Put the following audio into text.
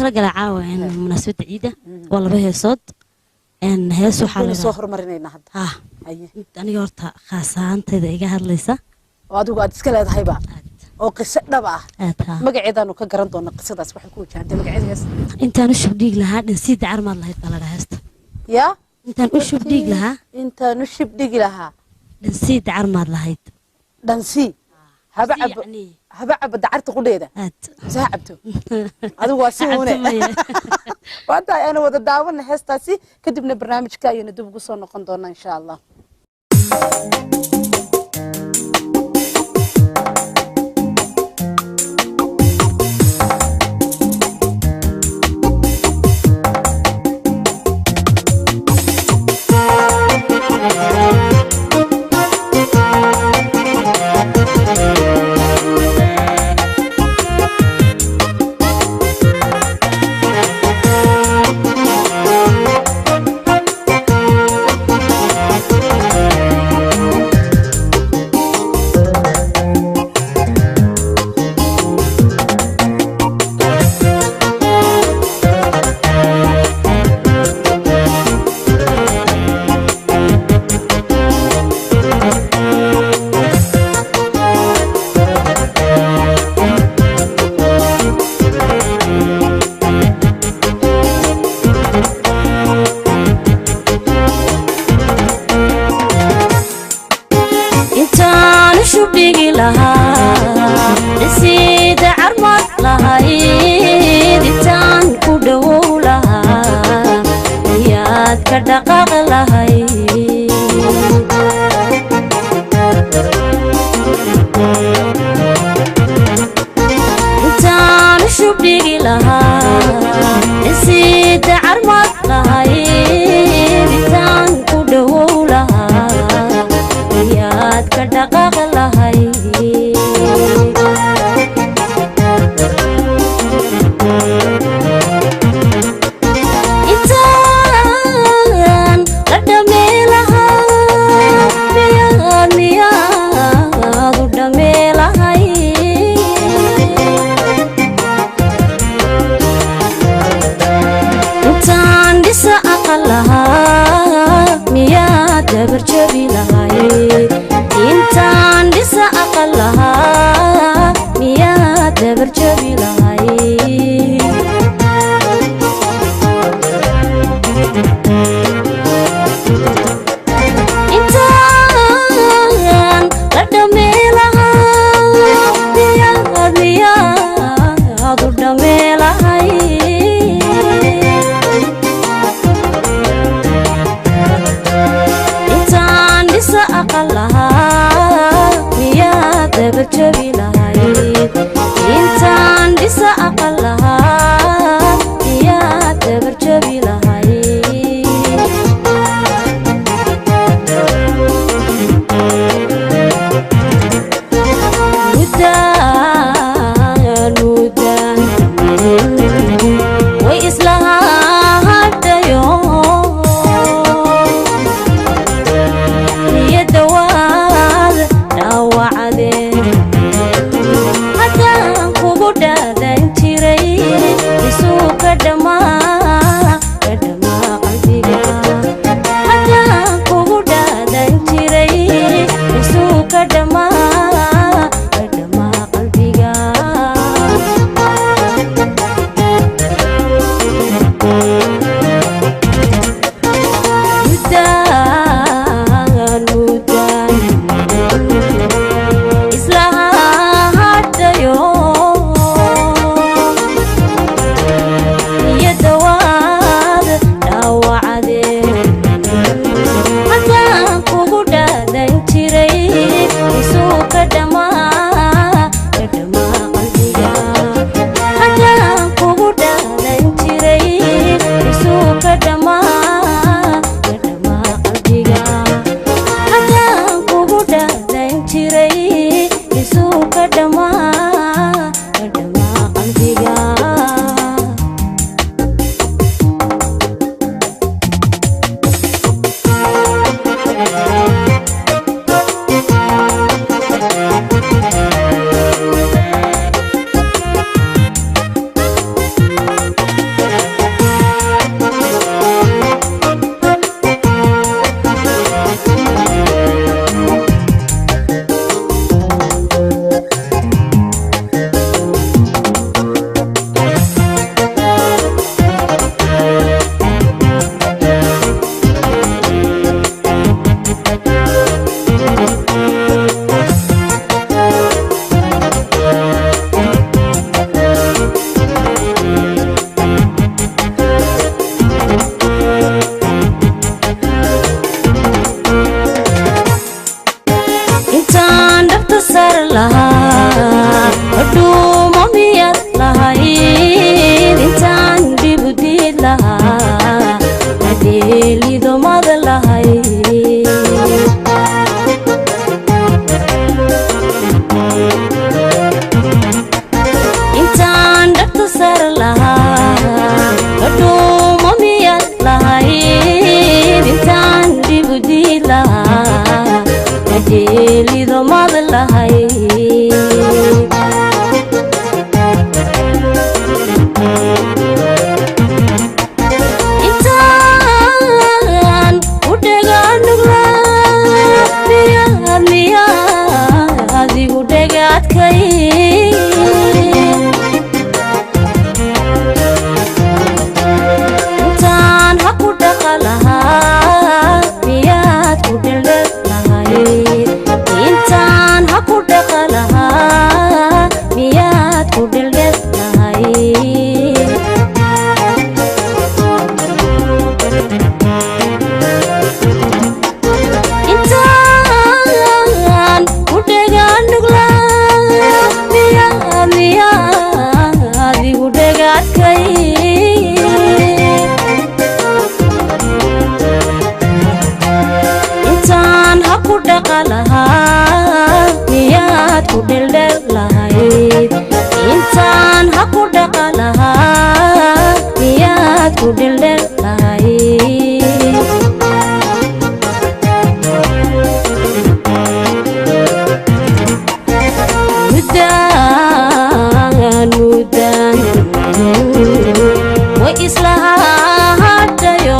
talagalay caawa in munaasabada ciida waa laba heesood hees waxaa la soo hormarinayna hadda aniga horta khaasaantayda iga hadlaysa oo adigu aad iska leedahayba oo qiso dhab ah magaceedaanu ka garan doona qisadaas waxay ku wajahantay magaceedaas intaan u shubdhiig lahaa dhansiida carmaad lahayd baa la dhaheesta yaa intaan u shubdhiig lahaa dhansiida carmaad lahayd dhansi haba cab dacarta qudheeda soo cabto adigu waa si uune waanta ayaan wada daawana heestaasi kadibna barnaamijka ayaynu dib ugu soo noqon doonaa insha Allah deelido maad lahay intaan u dhagaa nuglaa miyaad adigu dhagaadkay intaan ha ku dhaqa lahaa miyaad ku dhildhel lahay intaan ha ku dhaqa lahaa miyaad ku dhildhel lahay intaan u dhagaa nuglaa miyaad adigu dhagaadkay intaan ha ku dhaqa lahaa miyaad ku dhildhel lahayd intaan ha ku dhaqa lahaa miyaad ku dhildhel lahayd mudaan way islahaadayo